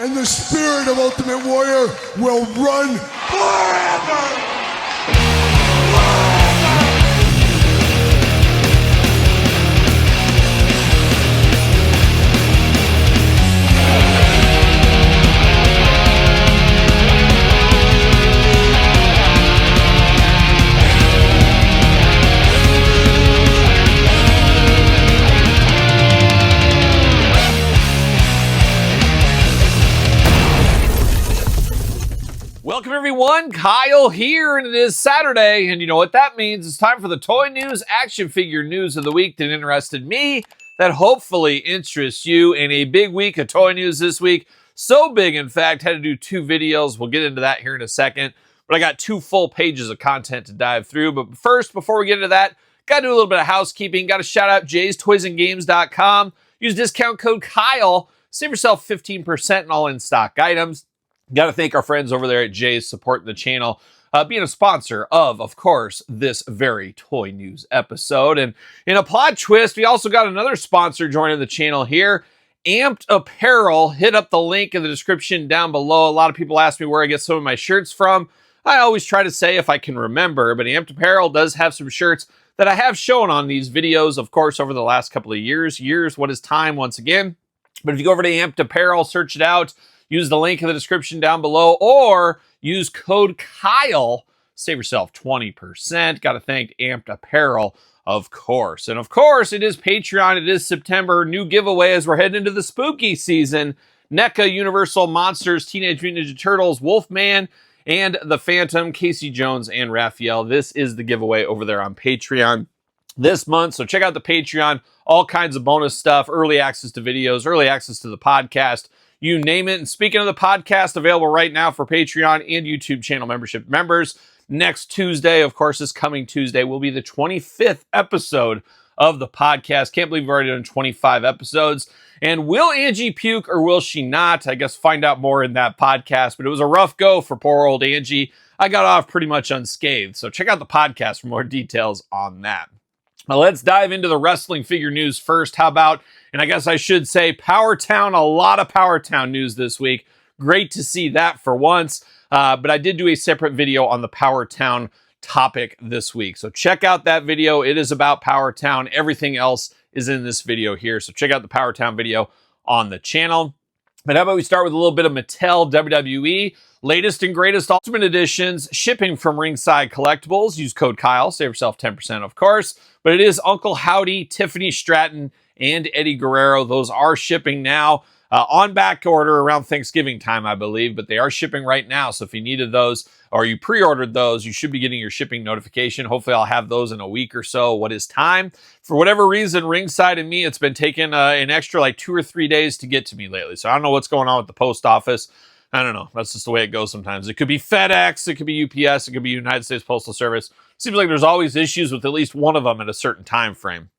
and the spirit of Ultimate Warrior will run forever! Welcome everyone, Kyle here, and it is Saturday, and you know what that means. It's time for the toy news, action figure news of the week that interested me, that hopefully interests you, in a big week of toy news this week. So big, in fact, had to do 2 videos. We'll get into that here in a second, but I got 2 full pages of content to dive through. But first, before we get into that, got to do a little bit of housekeeping. Got to shout out Jay'sToysAndGames.com. Use discount code Kyle. Save yourself 15% on all in-stock items. Got to thank our friends over there at Jay's supporting the channel, being a sponsor of course, this very toy news episode. And in a plot twist, we also got another sponsor joining the channel here, Amped Apparel. Hit up the link in the description down below. A lot of people ask me where I get some of my shirts from. I always try to say if I can remember, but Amped Apparel does have some shirts that I have shown on these videos, of course, over the last couple of years. What is time once again? But if you go over to Amped Apparel, search it out, use the link in the description down below, or use code Kyle. Save yourself 20%. Got to thank Amped Apparel, of course. And of course, it is Patreon. It is September. New giveaway as we're heading into the spooky season. NECA, Universal Monsters, Teenage Mutant Ninja Turtles, Wolfman, and the Phantom, Casey Jones, and Raphael. This is the giveaway over there on Patreon this month. So check out the Patreon. All kinds of bonus stuff, early access to videos, early access to the podcast, you name it. And speaking of the podcast, available right now for Patreon and YouTube channel membership members. Next Tuesday, of course, this coming Tuesday, will be the 25th episode of the podcast. Can't believe we've already done 25 episodes. And will Angie puke or will she not? I guess find out more in that podcast. But it was a rough go for poor old Angie. I got off pretty much unscathed. So check out the podcast for more details on that. Now let's dive into the wrestling figure news first. How about, and I guess I should say, Power Town. A lot of Power Town news this week. Great to see that for once. But I did do a separate video on the Power Town topic this week. So check out that video. It is about Power Town. Everything else is in this video here. So check out the Power Town video on the channel. But how about we start with a little bit of Mattel WWE. Latest and greatest Ultimate Editions, shipping from Ringside Collectibles. Use code Kyle, save yourself 10%, of course. But it is Uncle Howdy, Tiffany Stratton, and Eddie Guerrero. Those are shipping now on back order around Thanksgiving time, I believe. But they are shipping right now. So if you needed those or you pre-ordered those, you should be getting your shipping notification. Hopefully I'll have those in a week or so. What is time? For whatever reason, Ringside and me, it's been taking an extra like 2 or 3 days to get to me lately. So I don't know what's going on with the post office. I don't know. That's just the way it goes sometimes. It could be FedEx, it could be UPS, it could be United States Postal Service. Seems like there's always issues with at least one of them at a certain time frame.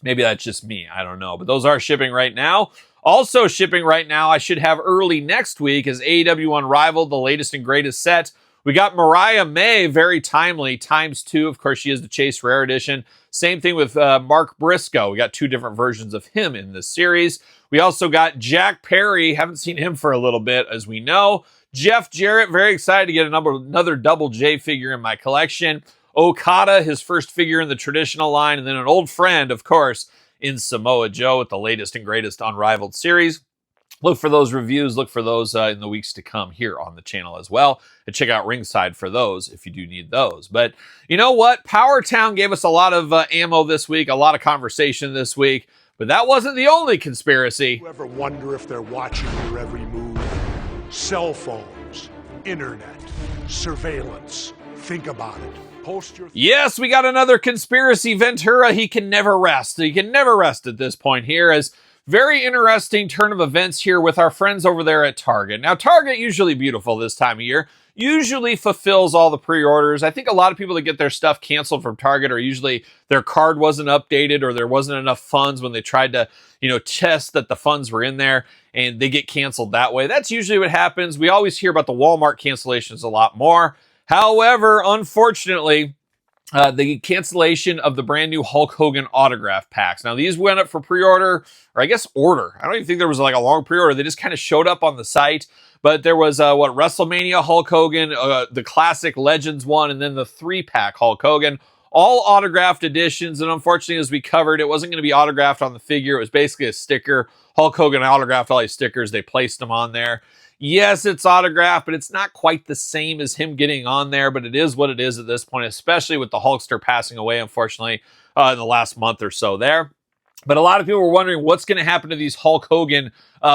Maybe that's just me. I don't know. But those are shipping right now. Also shipping right now, I should have early next week, is AEW Unrivaled, the latest and greatest set. We got Mariah May, very timely, ×2. Of course, she is the Chase Rare Edition. Same thing with Mark Briscoe. We got 2 different versions of him in this series. We also got Jack Perry. Haven't seen him for a little bit, as we know. Jeff Jarrett, very excited to get another Double J figure in my collection. Okada, his first figure in the traditional line. And then an old friend, of course, in Samoa Joe with the latest and greatest Unrivaled series. Look for those reviews. Look for those in the weeks to come here on the channel as well. And check out Ringside for those if you do need those. But you know what? Power Town gave us a lot of ammo this week, a lot of conversation this week. But that wasn't the only conspiracy. You ever wonder if they're watching your every move? Cell phones, internet, surveillance. Think about it. Yes, we got another conspiracy. Ventura, he can never rest. He can never rest at this point here. As very interesting turn of events here with our friends over there at Target. Now, Target, usually beautiful this time of year, usually fulfills all the pre-orders. I think a lot of people that get their stuff canceled from Target are usually their card wasn't updated or there wasn't enough funds when they tried to, test that the funds were in there and they get canceled that way. That's usually what happens. We always hear about the Walmart cancellations a lot more. However, unfortunately, the cancellation of the brand new Hulk Hogan autograph packs. Now, these went up for pre-order, or I guess order. I don't even think there was like a long pre-order. They just kind of showed up on the site. But there was, WrestleMania Hulk Hogan, the classic Legends one, and then the 3-pack Hulk Hogan. All autographed editions, and unfortunately, as we covered, it wasn't going to be autographed on the figure. It was basically a sticker. Hulk Hogan autographed all these stickers. They placed them on there. Yes, it's autographed, but it's not quite the same as him getting on there, but it is what it is at this point, especially with the Hulkster passing away, unfortunately, in the last month or so there. But a lot of people were wondering what's going to happen to these Hulk Hogan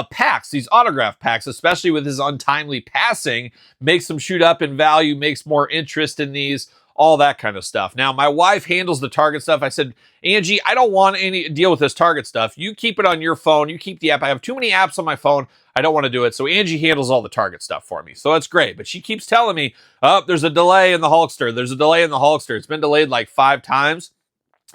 packs, these autograph packs, especially with his untimely passing, makes them shoot up in value, makes more interest in these, all that kind of stuff. Now, my wife handles the Target stuff. I said, Angie, I don't want any deal with this Target stuff. You keep it on your phone. You keep the app. I have too many apps on my phone. I don't want to do it. So Angie handles all the Target stuff for me. So that's great. But she keeps telling me, there's a delay in the Hulkster. There's a delay in the Hulkster. It's been delayed like 5 times.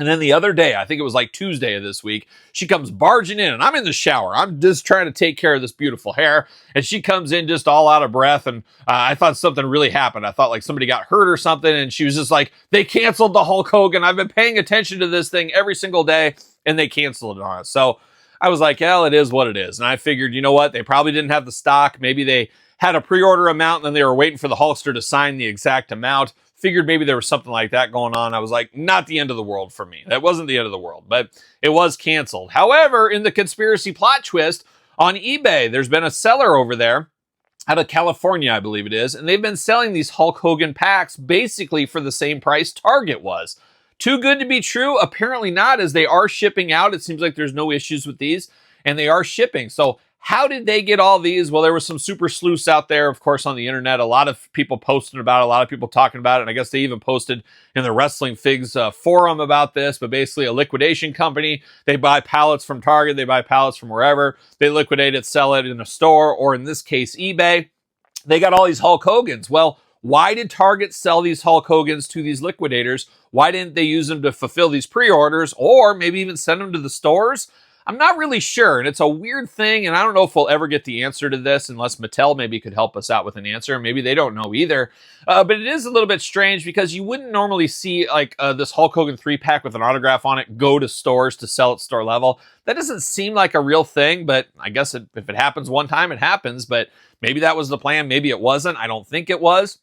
And then the other day, I think it was like Tuesday of this week, she comes barging in, and I'm in the shower. I'm just trying to take care of this beautiful hair. And she comes in just all out of breath, and I thought something really happened. I thought like somebody got hurt or something, and she was just like, they canceled the Hulk Hogan. I've been paying attention to this thing every single day, and they canceled it on us. So I was like, hell, it is what it is. And I figured, you know what? They probably didn't have the stock. Maybe they had a pre-order amount, and then they were waiting for the Hulkster to sign the exact amount. Figured maybe there was something like that going on. I was like, not the end of the world for me. That wasn't the end of the world, but it was canceled. However, in the conspiracy plot twist on eBay, there's been a seller over there out of California, I believe it is, and they've been selling these Hulk Hogan packs basically for the same price Target was. Too good to be true? Apparently not, as they are shipping out. It seems like there's no issues with these, and they are shipping. So how did they get all these? Well, there was some super sleuths out there, of course, on the internet. A lot of people posting about it, a lot of people talking about it. And I guess they even posted in the Wrestling Figs forum about this. But basically, a liquidation company, they buy pallets from Target, they buy pallets from wherever. They liquidate it, sell it in a store, or in this case, eBay. They got all these Hulk Hogans. Well, why did Target sell these Hulk Hogans to these liquidators? Why didn't they use them to fulfill these pre-orders, or maybe even send them to the stores? I'm not really sure, and it's a weird thing, and I don't know if we'll ever get the answer to this unless Mattel maybe could help us out with an answer. Maybe they don't know either. But it is a little bit strange because you wouldn't normally see like this Hulk Hogan 3-pack with an autograph on it go to stores to sell at store level. That doesn't seem like a real thing, but I guess if it happens one time, it happens. But maybe that was the plan. Maybe it wasn't. I don't think it was.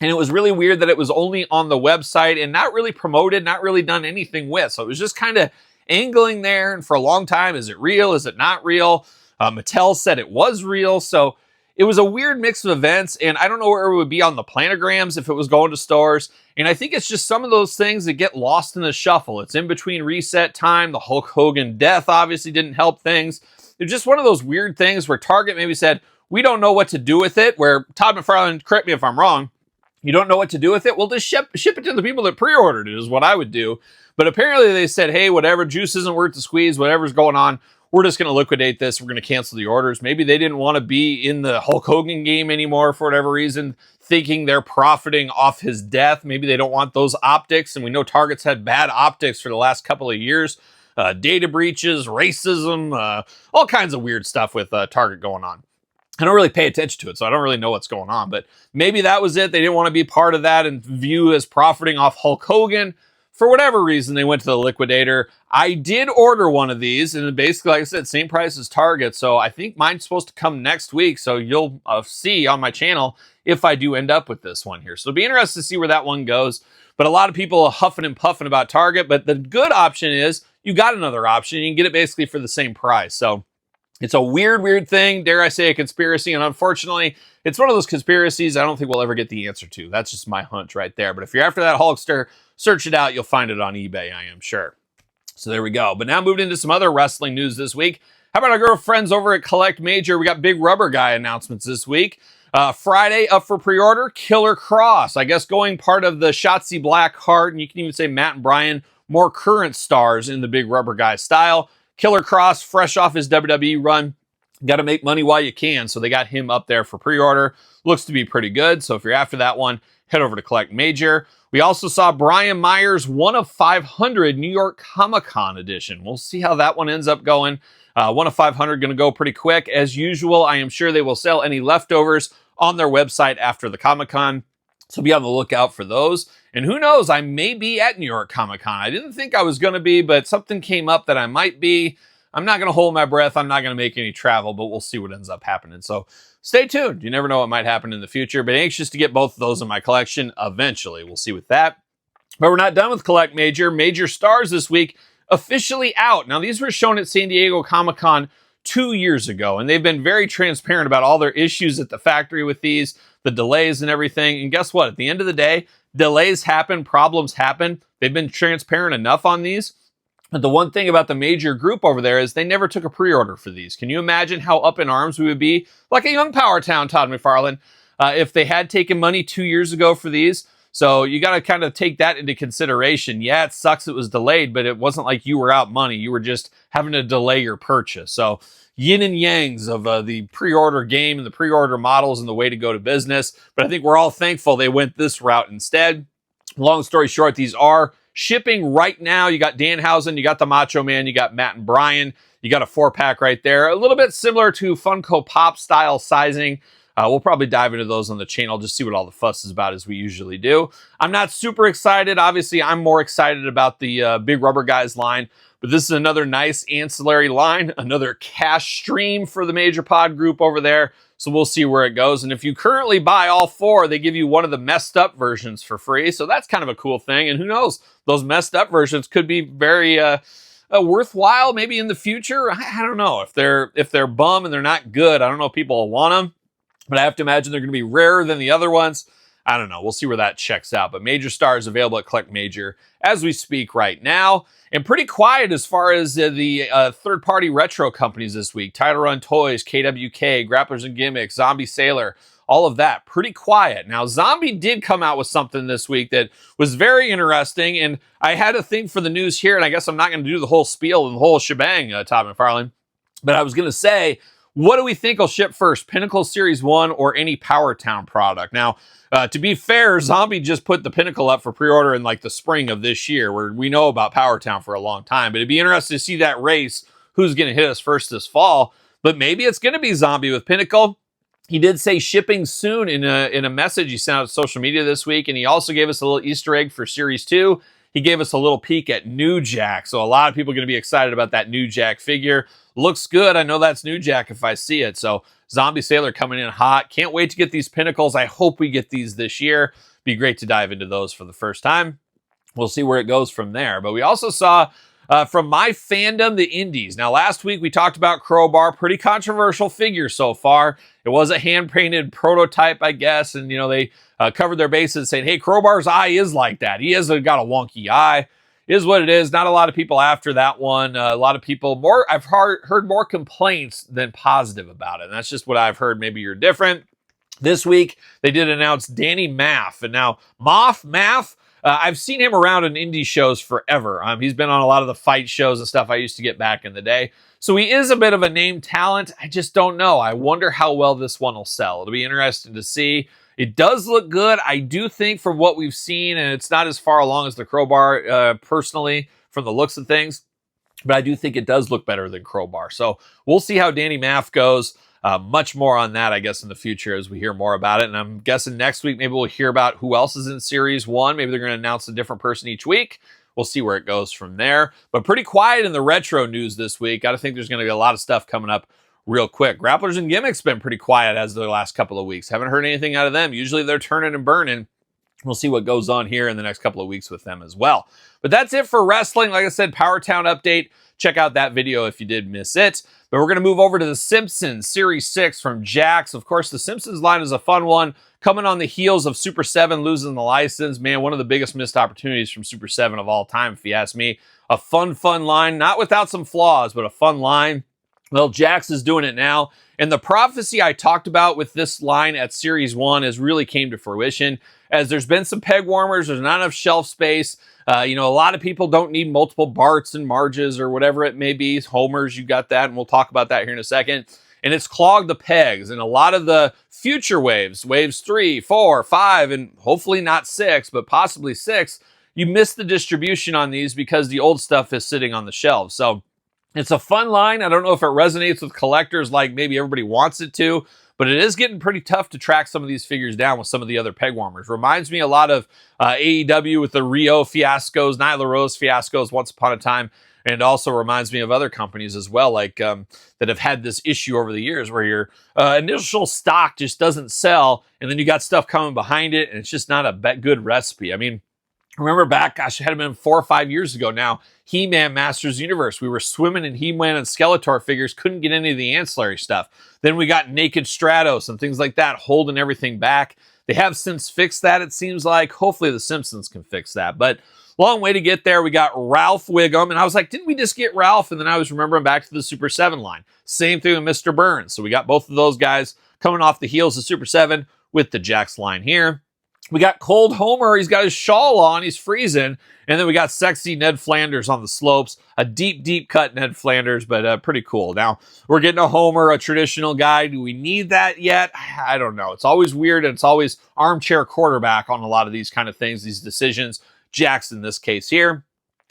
And it was really weird that it was only on the website and not really promoted, not really done anything with. So it was just kind of angling there, and for a long time, is it real? Is it not real? Mattel said it was real, so it was a weird mix of events, and I don't know where it would be on the planograms if it was going to stores, and I think it's just some of those things that get lost in the shuffle. It's in between reset time. The Hulk Hogan death obviously didn't help things. It's just one of those weird things where Target maybe said, we don't know what to do with it, where Todd McFarlane, correct me if I'm wrong, you don't know what to do with it? Well, just ship it to the people that pre-ordered it is what I would do. But apparently they said, hey, whatever, juice isn't worth the squeeze, whatever's going on, we're just going to liquidate this. We're going to cancel the orders. Maybe they didn't want to be in the Hulk Hogan game anymore for whatever reason, thinking they're profiting off his death. Maybe they don't want those optics. And we know Target's had bad optics for the last couple of years. Data breaches, racism, all kinds of weird stuff with Target going on. I don't really pay attention to it, so I don't really know what's going on. But maybe that was it. They didn't want to be part of that and view as profiting off Hulk Hogan. For whatever reason, they went to the liquidator. I did order one of these, and basically, like I said, same price as Target. So I think mine's supposed to come next week. So you'll see on my channel if I do end up with this one here. So it'll be interesting to see where that one goes. But a lot of people are huffing and puffing about Target. But the good option is you got another option. You can get it basically for the same price. So it's a weird thing. Dare I say a conspiracy. And unfortunately, it's one of those conspiracies I don't think we'll ever get the answer to. That's just my hunch right there. But if you're after that Hulkster, search it out. You'll find it on eBay, I am sure. So there we go. But now moving into some other wrestling news this week. How about our girlfriends over at Collect Major? We got big rubber guy announcements this week. Friday up for pre-order, Killer Cross. I guess going part of the Shotzi Blackheart, and you can even say Matt and Brian, more current stars in the big rubber guy style. Killer Cross, fresh off his WWE run. Got to make money while you can. So they got him up there for pre-order. Looks to be pretty good. So if you're after that one, head over to Collect Major. We also saw Brian Myers' 1 of 500 New York Comic-Con edition. We'll see how that one ends up going. 1 of 500 going to go pretty quick. As usual, I am sure they will sell any leftovers on their website after the Comic-Con. So be on the lookout for those. And who knows, I may be at New York Comic Con. I didn't think I was going to be, but something came up that I might be. I'm not going to hold my breath. I'm not going to make any travel, but we'll see what ends up happening. So stay tuned. You never know what might happen in the future, but anxious to get both of those in my collection eventually. We'll see with that. But we're not done with Collect Major. Major Stars this week officially out. Now, these were shown at San Diego Comic Con 2 years ago, and they've been very transparent about all their issues at the factory with these, the delays and everything. And guess what? At the end of the day, delays happen, problems happen. They've been transparent enough on these. But the one thing about the Major group over there is they never took a pre-order for these. Can you imagine how up in arms we would be, like a young Power Town, Todd McFarlane, if they had taken money 2 years ago for these? So you got to kind of take that into consideration. Yeah, it sucks it was delayed, but it wasn't like you were out money. You were just having to delay your purchase. So yin and yangs of the pre-order game and the pre-order models and the way to go to business. But I think we're all thankful they went this route instead. Long story short, these are shipping right now. You got Danhausen, you got the Macho Man, you got Matt and Brian. You got a 4-pack right there. A little bit similar to Funko Pop style sizing. We'll probably dive into those on the channel, just see what all the fuss is about as we usually do. I'm not super excited. Obviously, I'm more excited about the Big Rubber Guys line, but this is another nice ancillary line, another cash stream for the Major Pod group over there. So we'll see where it goes. And if you currently buy all 4, they give you one of the messed up versions for free. So that's kind of a cool thing. And who knows, those messed up versions could be very worthwhile maybe in the future. I don't know. If they're bum and they're not good, I don't know if people will want them. But I have to imagine they're going to be rarer than the other ones. I don't know. We'll see where that checks out. But Major Stars available at Collect Major as we speak right now. And pretty quiet as far as the third-party retro companies this week. Title Run Toys, KWK, Grapplers and Gimmicks, Zombie Sailor, all of that. Pretty quiet. Now, Zombie did come out with something this week that was very interesting. And I had a thing for the news here, and I guess I'm not going to do the whole spiel and the whole shebang, Todd McFarlane. But I was going to say, what do we think will ship first, Pinnacle Series 1 or any Power Town product? Now, to be fair, Zombie just put the Pinnacle up for pre-order in like the spring of this year, where we know about Power Town for a long time. But it'd be interesting to see that race, who's going to hit us first this fall. But maybe it's going to be Zombie with Pinnacle. He did say shipping soon in a message he sent out to social media this week, and he also gave us a little Easter egg for Series 2. He gave us a little peek at New Jack. So a lot of people are going to be excited about that New Jack figure. Looks good. I know that's New Jack if I see it. So Zombie Sailor coming in hot. Can't wait to get these Pinnacles. I hope we get these this year. Be great to dive into those for the first time. We'll see where it goes from there. But we also saw from my fandom, the Indies. Now, last week we talked about Crowbar. Pretty controversial figure so far. It was a hand-painted prototype, I guess. And, you know, they covered their bases saying, hey, Crowbar's eye is like that. He has got a wonky eye. Is what it is. Not a lot of people after that one. A lot of people I've heard more complaints than positive about it. And that's just what I've heard. Maybe you're different. This week, they did announce Danny Maff. And now, Maff, I've seen him around in indie shows forever. He's been on a lot of the fight shows and stuff I used to get back in the day. So he is a bit of a name talent. I just don't know. I wonder how well this one will sell. It'll be interesting to see. It does look good. I do think from what we've seen, and it's not as far along as the Crowbar personally from the looks of things, but I do think it does look better than Crowbar. So we'll see how Danny Maff goes. Much more on that, I guess, in the future as we hear more about it. And I'm guessing next week, maybe we'll hear about who else is in Series 1. Maybe they're going to announce a different person each week. We'll see where it goes from there. But pretty quiet in the retro news this week. Got to think there's going to be a lot of stuff coming up real quick. Grapplers and Gimmicks been pretty quiet as the last couple of weeks. Haven't heard anything out of them. Usually they're turning and burning. We'll see what goes on here in the next couple of weeks with them as well. But that's it for wrestling. Like I said, Power Town update. Check out that video if you did miss it. But we're going to move over to the Simpsons Series 6 from Jakks. Of course, the Simpsons line is a fun one. Coming on the heels of Super 7 losing the license. Man, one of the biggest missed opportunities from Super 7 of all time, if you ask me. A fun line. Not without some flaws, but a fun line. Well, Jakks is doing it now. And the prophecy I talked about with this line at Series 1 has really came to fruition. As there's been some peg warmers, there's not enough shelf space. A lot of people don't need multiple Barts and Marges or whatever it may be. Homers, you got that, and we'll talk about that here in a second. And it's clogged the pegs. And a lot of the future waves 3, 4, 5, and hopefully not 6, but possibly 6, you miss the distribution on these because the old stuff is sitting on the shelves. So it's a fun line. I don't know if it resonates with collectors like maybe everybody wants it to, but it is getting pretty tough to track some of these figures down with some of the other peg warmers. Reminds me a lot of AEW with the Rio fiascos, Nyla Rose fiascos once upon a time, and also reminds me of other companies as well, like that have had this issue over the years where your initial stock just doesn't sell, and then you got stuff coming behind it, and it's just not a good recipe. I mean, remember back, gosh, it had been 4 or 5 years ago now, He-Man Masters Universe. We were swimming in He-Man and Skeletor figures, couldn't get any of the ancillary stuff. Then we got Naked Stratos and things like that, holding everything back. They have since fixed that, it seems like. Hopefully the Simpsons can fix that. But long way to get there. We got Ralph Wiggum, and I was like, didn't we just get Ralph? And then I was remembering back to the Super 7 line. Same thing with Mr. Burns. So we got both of those guys coming off the heels of Super 7 with the Jakks line here. We got Cold Homer. He's got his shawl on. He's freezing. And then we got sexy Ned Flanders on the slopes. A deep, deep cut Ned Flanders, but pretty cool. Now, we're getting a Homer, a traditional guy. Do we need that yet? I don't know. It's always weird, and it's always armchair quarterback on a lot of these kind of things, these decisions. Jakks in this case here.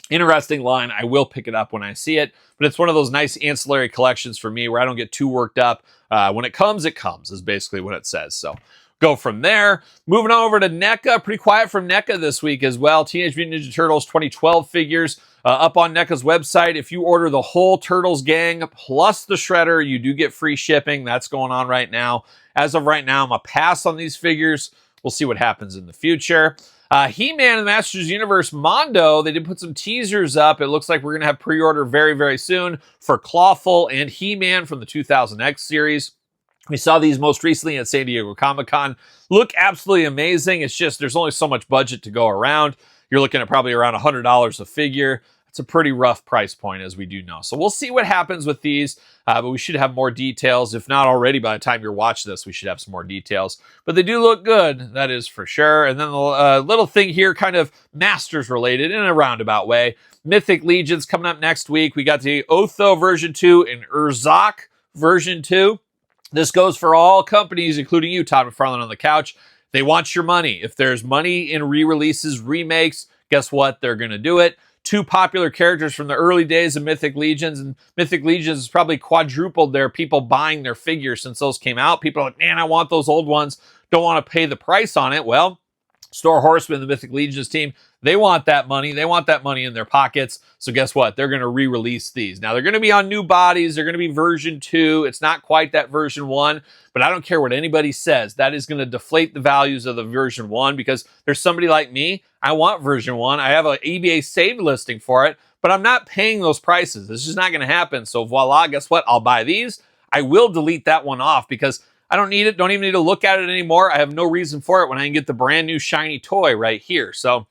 Interesting line. I will pick it up when I see it, but it's one of those nice ancillary collections for me where I don't get too worked up. When it comes, is basically what it says. So go from there. Moving on over to NECA. Pretty quiet from NECA this week as well. Teenage Mutant Ninja Turtles 2012 figures up on NECA's website. If you order the whole Turtles gang plus the Shredder, you do get free shipping. That's going on right now. As of right now, I'm a pass on these figures. We'll see what happens in the future. He-Man and the Masters Universe Mondo, they did put some teasers up. It looks like we're going to have pre-order very, very soon for Clawful and He-Man from the 2000X series. We saw these most recently at San Diego Comic-Con. Look absolutely amazing. It's just there's only so much budget to go around. You're looking at probably around $100 a figure. It's a pretty rough price point, as we do know. So we'll see what happens with these, but we should have more details. If not already, by the time you're watching this, we should have some more details. But they do look good, that is for sure. And then the little thing here, kind of Masters related in a roundabout way. Mythic Legions coming up next week. We got the Otho version 2 and Urzak version 2. This goes for all companies, including you, Todd McFarlane on the couch. They want your money. If there's money in re-releases, remakes, guess what? They're going to do it. 2 popular characters from the early days of Mythic Legions, and Mythic Legions has probably quadrupled their people buying their figures since those came out. People are like, man, I want those old ones. Don't want to pay the price on it. Well, Store Horseman, the Mythic Legions team, they want that money. They want that money in their pockets. So guess what? They're going to re-release these. Now, they're going to be on new bodies. They're going to be version 2. It's not quite that version 1, but I don't care what anybody says. That is going to deflate the values of the version 1 because there's somebody like me. I want version 1. I have an eBay saved listing for it, but I'm not paying those prices. This is not going to happen. So voila, guess what? I'll buy these. I will delete that one off because I don't need it. Don't even need to look at it anymore. I have no reason for it when I can get the brand new shiny toy right here. So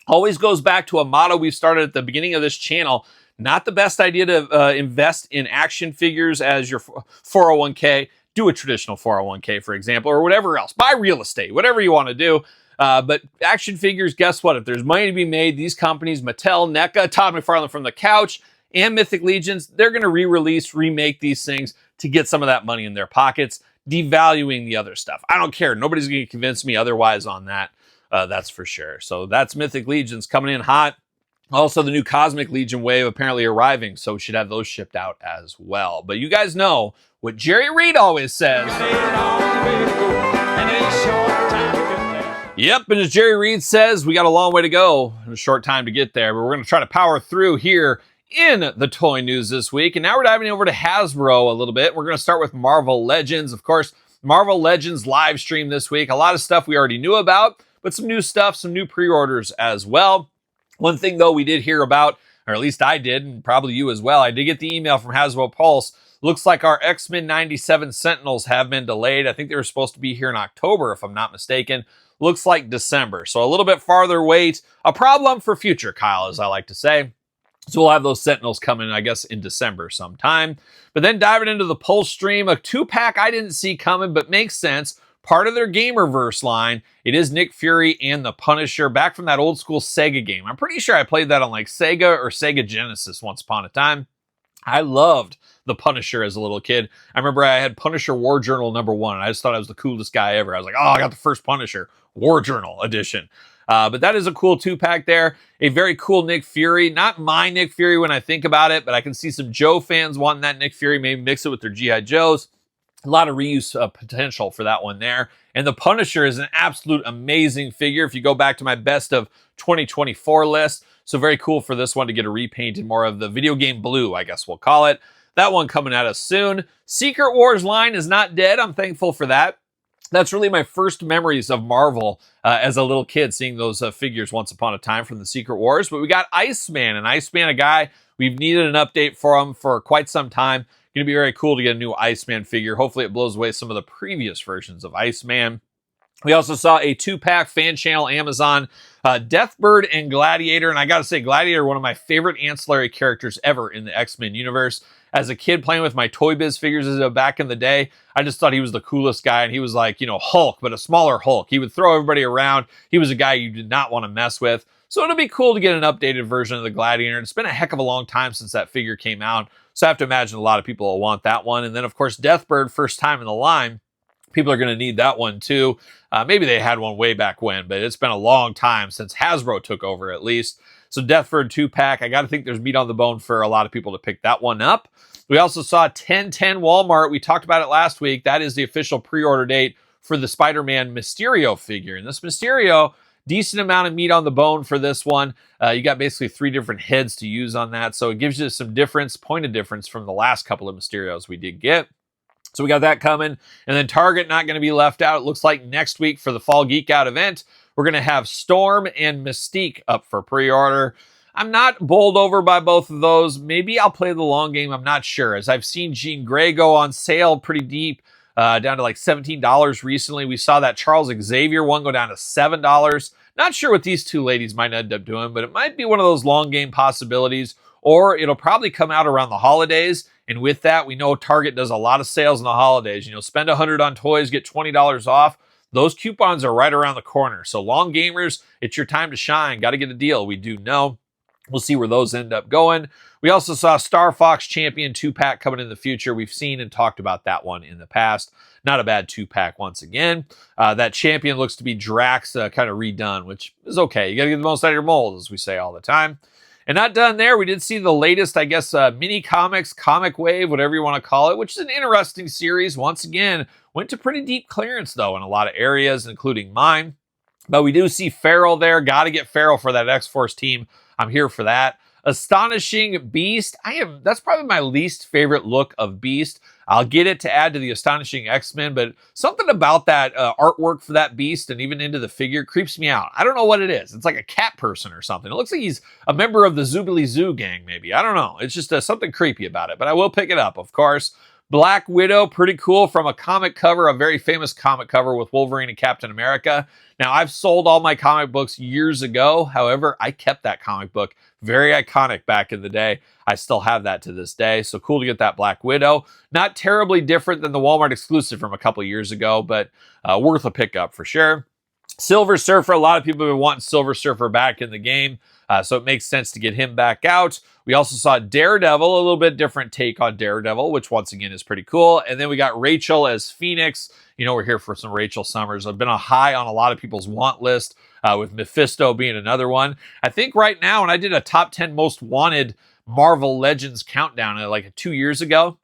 always goes back to a motto we started at the beginning of this channel. Not the best idea to invest in action figures as your 401k. Do a traditional 401k, for example, or whatever else. Buy real estate, whatever you want to do. But action figures, guess what? If there's money to be made, these companies, Mattel, NECA, Todd McFarlane from the couch, and Mythic Legions, they're going to re-release, remake these things to get some of that money in their pockets, devaluing the other stuff. I don't care. Nobody's going to convince me otherwise on that. That's for sure. So that's Mythic Legions coming in hot. Also, the new Cosmic Legion wave apparently arriving, so we should have those shipped out as well. But you guys know what Jerry Reed always says. Yep, and as Jerry Reed says, we got a long way to go and a short time to get there, but we're going to try to power through here in the toy news this week. And now we're diving over to Hasbro a little bit. We're going to start with Marvel Legends. Of course, Marvel Legends live stream this week. A lot of stuff we already knew about, but some new stuff, some new pre-orders as well. One thing, though, we did hear about, or at least I did, and probably you as well, I did get the email from Hasbro Pulse. Looks like our X-Men 97 Sentinels have been delayed. I think they were supposed to be here in October, if I'm not mistaken. Looks like December. So a little bit farther wait. A problem for future, Kyle, as I like to say. So we'll have those Sentinels coming, I guess, in December sometime. But then diving into the Pulse stream, a 2-pack I didn't see coming, but makes sense. Part of their Gamerverse line. It is Nick Fury and the Punisher, back from that old school Sega game. I'm pretty sure I played that on like Sega or Sega Genesis once upon a time. I loved the Punisher as a little kid. I remember I had Punisher War Journal #1, and I just thought I was the coolest guy ever. I was like, oh, I got the first Punisher War Journal edition. But that is a cool 2-pack there. A very cool Nick Fury. Not my Nick Fury when I think about it, but I can see some Joe fans wanting that Nick Fury. Maybe mix it with their GI Joes. A lot of reuse potential for that one there. And the Punisher is an absolute amazing figure if you go back to my best of 2024 list. So very cool for this one to get a repaint in more of the video game blue, I guess we'll call it. That one coming at us soon. Secret Wars line is not dead. I'm thankful for that. That's really my first memories of Marvel as a little kid, seeing those figures once upon a time from the Secret Wars. But we got Iceman, and Iceman, a guy we've needed an update for him for quite some time. Going to be very cool to get a new Iceman figure. Hopefully it blows away some of the previous versions of Iceman. We also saw a 2-pack fan channel Amazon, Deathbird and Gladiator. And I got to say, Gladiator, one of my favorite ancillary characters ever in the X-Men universe. As a kid playing with my Toy Biz figures back in the day, I just thought he was the coolest guy. And he was like, Hulk, but a smaller Hulk. He would throw everybody around. He was a guy you did not want to mess with. So it'll be cool to get an updated version of the Gladiator. It's been a heck of a long time since that figure came out. So I have to imagine a lot of people will want that one. And then, of course, Deathbird, first time in the line. People are going to need that one too. Maybe they had one way back when, but it's been a long time since Hasbro took over at least. So Deathbird 2-pack, I got to think there's meat on the bone for a lot of people to pick that one up. We also saw 10/10 Walmart. We talked about it last week. That is the official pre-order date for the Spider-Man Mysterio figure. And this Mysterio, decent amount of meat on the bone for this one. You got basically 3 different heads to use on that. So it gives you some point of difference from the last couple of Mysterios we did get. So we got that coming. And then Target not going to be left out. It looks like next week for the Fall Geek Out event, we're going to have Storm and Mystique up for pre-order. I'm not bowled over by both of those. Maybe I'll play the long game. I'm not sure. As I've seen Jean Grey go on sale pretty deep, down to like $17 recently. We saw that Charles Xavier one go down to $7. Not sure what these two ladies might end up doing, but it might be one of those long game possibilities, or it'll probably come out around the holidays. And with that, we know Target does a lot of sales in the holidays. Spend $100 on toys, get $20 off. Those coupons are right around the corner. So long gamers, it's your time to shine. Got to get a deal. We do know. We'll see where those end up going. We also saw Star Fox Champion 2-pack coming in the future. We've seen and talked about that one in the past. Not a bad 2-pack once again. That Champion looks to be Jakks kind of redone, which is okay. You got to get the most out of your mold, as we say all the time. And not done there. We did see the latest, I guess, mini comics, comic wave, whatever you want to call it, which is an interesting series. Once again, went to pretty deep clearance, though, in a lot of areas, including mine. But we do see Farrell there. Got to get Farrell for that X-Force team. I'm here for that. Astonishing Beast. That's probably my least favorite look of Beast. I'll get it to add to the Astonishing X-Men, but something about that artwork for that Beast and even into the figure creeps me out. I don't know what it is. It's like a cat person or something. It looks like he's a member of the Zoobly Zoo gang, maybe. I don't know. It's just something creepy about it, but I will pick it up, of course. Black Widow, pretty cool, from a comic cover, a very famous comic cover with Wolverine and Captain America. Now, I've sold all my comic books years ago. However, I kept that comic book. Very iconic back in the day. I still have that to this day. So cool to get that Black Widow. Not terribly different than the Walmart exclusive from a couple years ago, but worth a pickup for sure. Silver Surfer, a lot of people have been wanting Silver Surfer back in the game. So it makes sense to get him back out. We also saw Daredevil, a little bit different take on Daredevil, which once again is pretty cool. And then we got Rachel as Phoenix. We're here for some Rachel Summers. I've been a high on a lot of people's want list, with Mephisto being another one. I think right now, when I did a top 10 most wanted Marvel Legends countdown like 2 years ago,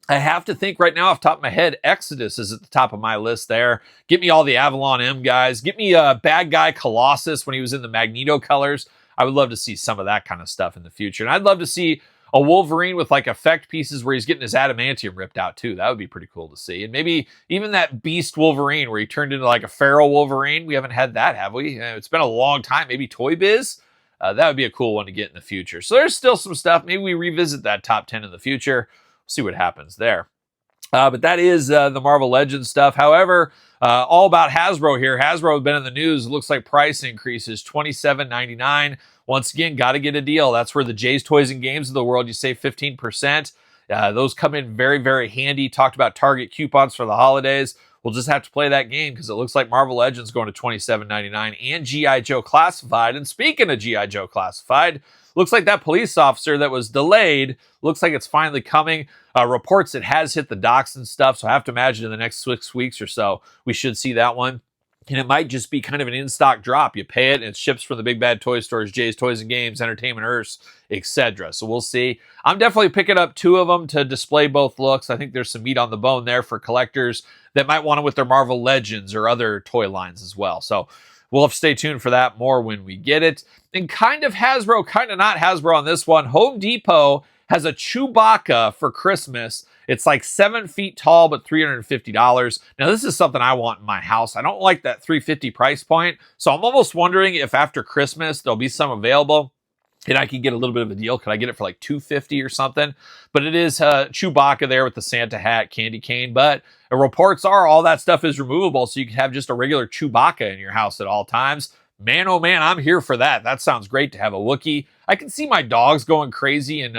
I have to think right now off the top of my head, Exodus is at the top of my list there. Get me all the Avalon M guys. Get me a bad guy Colossus when he was in the Magneto colors. I would love to see some of that kind of stuff in the future. And I'd love to see a Wolverine with like effect pieces where he's getting his adamantium ripped out too. That would be pretty cool to see. And maybe even that Beast Wolverine where he turned into like a feral Wolverine. We haven't had that, have we? It's been a long time. Maybe Toy Biz? That would be a cool one to get in the future. So there's still some stuff. Maybe we revisit that top 10 in the future. See what happens there. But that is the Marvel Legends stuff. However, all about Hasbro here. Hasbro has been in the news. It looks like price increases, $27.99. Once again, got to get a deal. That's where the Jay's Toys and Games of the world, you save 15%. Those come in very, very handy. Talked about Target coupons for the holidays. We'll just have to play that game because it looks like Marvel Legends going to $27.99 and GI Joe Classified. And speaking of GI Joe Classified, looks like that police officer that was delayed, looks like it's finally coming. Reports it has hit the docks and stuff, so I have to imagine in the next 6 weeks or so, we should see that one. And it might just be kind of an in-stock drop. You pay it, and it ships from the big bad toy stores, Jay's Toys and Games, Entertainment Earths, etc. So we'll see. I'm definitely picking up 2 of them to display both looks. I think there's some meat on the bone there for collectors that might want it with their Marvel Legends or other toy lines as well. So we'll have to stay tuned for that more when we get it. And kind of Hasbro, kind of not Hasbro on this one. Home Depot has a Chewbacca for Christmas. It's like 7 feet tall, but $350. Now, this is something I want in my house. I don't like that $350 price point. So I'm almost wondering if after Christmas, there'll be some available and I can get a little bit of a deal. Could I get it for like $250 or something? But it is Chewbacca there with the Santa hat, candy cane. But reports are all that stuff is removable. So you can have just a regular Chewbacca in your house at all times. Man, oh man, I'm here for that. That sounds great to have a Wookiee. I can see my dogs going crazy and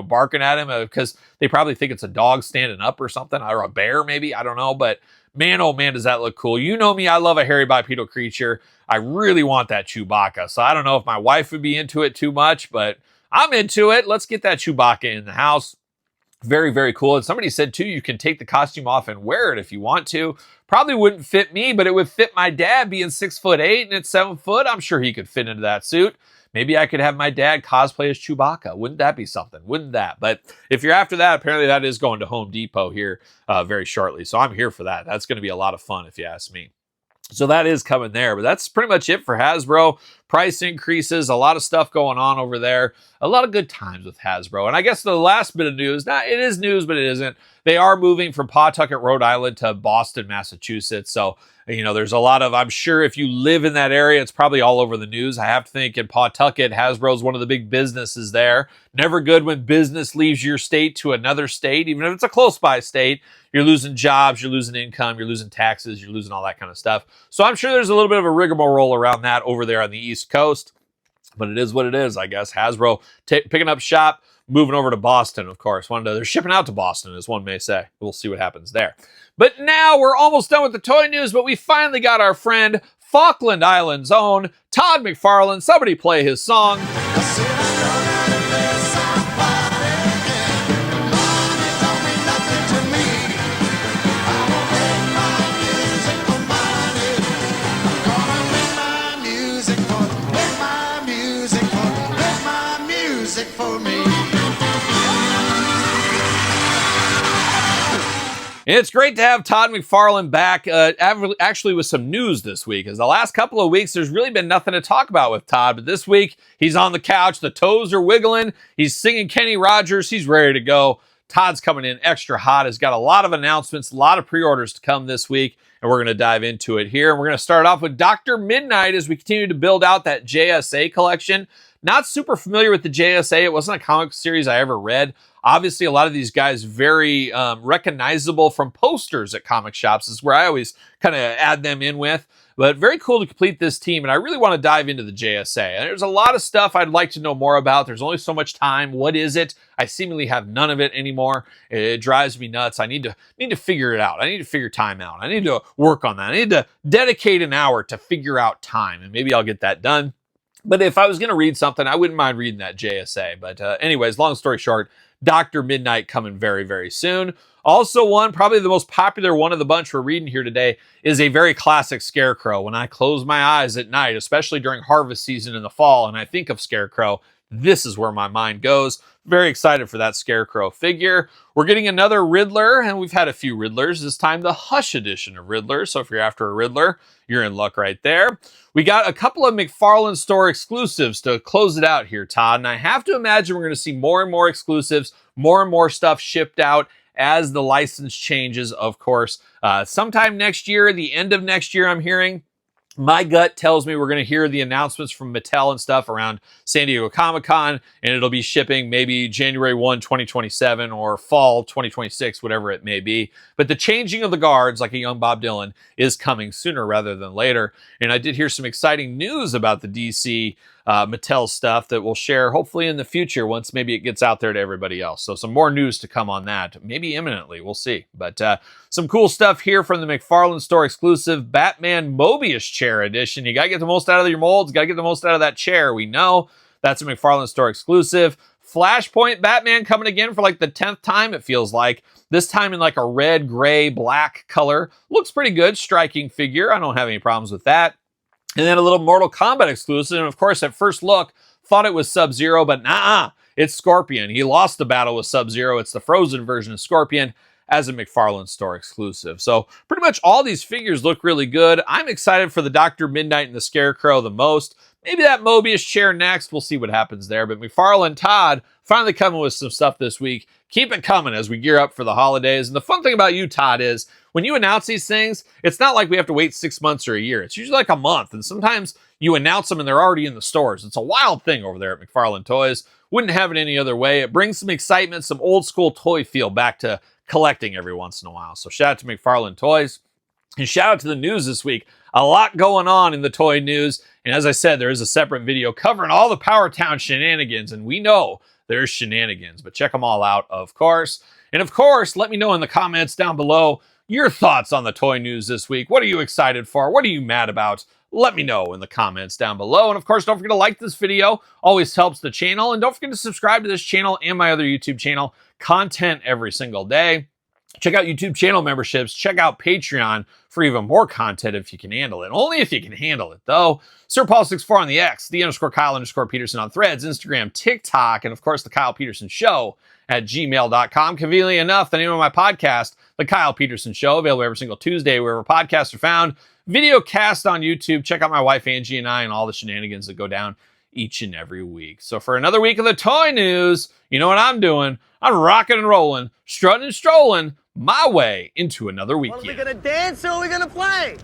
barking at him because they probably think it's a dog standing up or something, or a bear maybe. I don't know, but man, oh man, does that look cool. You know me, I love a hairy bipedal creature. I really want that Chewbacca. So I don't know if my wife would be into it too much, but I'm into it. Let's get that Chewbacca in the house. Very, very cool. And somebody said too, you can take the costume off and wear it if you want to. Probably wouldn't fit me, but it would fit my dad being 6'8" and it's 7 foot. I'm sure he could fit into that suit. Maybe I could have my dad cosplay as Chewbacca. Wouldn't that be something? Wouldn't that? But if you're after that, apparently that is going to Home Depot here very shortly. So I'm here for that. That's going to be a lot of fun if you ask me. So that is coming there, but that's pretty much it for Hasbro. Price increases, a lot of stuff going on over there. A lot of good times with Hasbro. And I guess the last bit of news, it is news, but it isn't. They are moving from Pawtucket, Rhode Island to Boston, Massachusetts. So, there's a lot of, I'm sure if you live in that area, it's probably all over the news. I have to think in Pawtucket, Hasbro is one of the big businesses there. Never good when business leaves your state to another state, even if it's a close by state. You're losing jobs, you're losing income, you're losing taxes, you're losing all that kind of stuff. So I'm sure there's a little bit of a rigmarole around that over there on the East Coast. But it is what it is, I guess. Hasbro picking up shop, moving over to Boston, of course. They're shipping out to Boston, as one may say. We'll see what happens there. But now we're almost done with the toy news, but we finally got our friend, Falkland Island's own, Todd McFarlane. Somebody play his song. It's great to have Todd McFarlane back, actually with some news this week. As the last couple of weeks, there's really been nothing to talk about with Todd, but this week, he's on the couch, the toes are wiggling, he's singing Kenny Rogers, he's ready to go. Todd's coming in extra hot, has got a lot of announcements, a lot of pre-orders to come this week, and we're going to dive into it here. And we're going to start off with Dr. Midnight as we continue to build out that JSA collection. Not super familiar with the JSA. It wasn't a comic series I ever read. Obviously, a lot of these guys very recognizable from posters at comic shops is where I always kind of add them in with. But very cool to complete this team, and I really want to dive into the JSA. And there's a lot of stuff I'd like to know more about. There's only so much time. What is it? I seemingly have none of it anymore. It drives me nuts. I need to figure it out. I need to figure time out. I need to work on that. I need to dedicate an hour to figure out time, and maybe I'll get that done. But if I was going to read something, I wouldn't mind reading that JSA. But anyways, long story short, Dr. Midnight coming very, very soon. Also probably the most popular one of the bunch we're reading here today is a very classic Scarecrow. When I close my eyes at night, especially during harvest season in the fall, and I think of Scarecrow, this is where my mind goes. Very excited for that Scarecrow figure. We're getting another Riddler, and we've had a few Riddlers. This time the Hush edition of Riddler. So if you're after a Riddler, you're in luck right there. We got a couple of McFarlane store exclusives to close it out here, Todd. And I have to imagine we're going to see more and more exclusives, more and more stuff shipped out as the license changes, of course. Sometime next year, the end of next year, I'm hearing. My gut tells me we're going to hear the announcements from Mattel and stuff around San Diego Comic-Con, and it'll be shipping maybe January 1, 2027 or fall 2026, whatever it may be. But the changing of the guards, like a young Bob Dylan, is coming sooner rather than later. And I did hear some exciting news about the DC Mattel stuff that we'll share hopefully in the future once maybe it gets out there to everybody else. So some more news to come on that, maybe imminently, we'll see. But some cool stuff here from the McFarlane store exclusive Batman Mobius chair edition. You got to get the most out of your molds, got to get the most out of that chair. We know that's a McFarlane store exclusive. Flashpoint Batman coming again for like the 10th time, it feels like. This time in like a red, gray, black color. Looks pretty good, striking figure. I don't have any problems with that. And then a little Mortal Kombat exclusive. And of course, at first look, thought it was Sub-Zero, but nah, it's Scorpion. He lost the battle with Sub-Zero. It's the frozen version of Scorpion as a McFarlane store exclusive. So pretty much all these figures look really good. I'm excited for the Dr. Midnight and the Scarecrow the most. Maybe that Mobius chair next. We'll see what happens there. But McFarlane Todd finally coming with some stuff this week. Keep it coming as we gear up for the holidays. And the fun thing about you, Todd, is when you announce these things, it's not like we have to wait 6 months or a year. It's usually like a month. And sometimes you announce them and they're already in the stores. It's a wild thing over there at McFarlane Toys. Wouldn't have it any other way. It brings some excitement, some old school toy feel back to collecting every once in a while. So shout out to McFarlane Toys. And shout out to the news this week. A lot going on in the toy news. And as I said, there is a separate video covering all the Power Town shenanigans. And we know there's shenanigans, but check them all out, of course. And of course, let me know in the comments down below your thoughts on the toy news this week. What are you excited for? What are you mad about? Let me know in the comments down below. And of course, don't forget to like this video. Always helps the channel. And don't forget to subscribe to this channel and my other YouTube channel. Content every single day. Check out YouTube channel memberships. Check out Patreon for even more content if you can handle it. Only if you can handle it, though. SirPaul64 on the X, _Kyle_Peterson on Threads, Instagram, TikTok, and of course, TheKylePetersonShow at gmail.com. Conveniently enough, the name of my podcast, The Kyle Peterson Show, available every single Tuesday wherever podcasts are found. Video cast on YouTube. Check out my wife, Angie, and I, and all the shenanigans that go down each and every week. So for another week of the toy news, you know what I'm doing? I'm rocking and rolling, strutting and strolling my way into another weekend. Well, are we gonna dance or are we gonna play?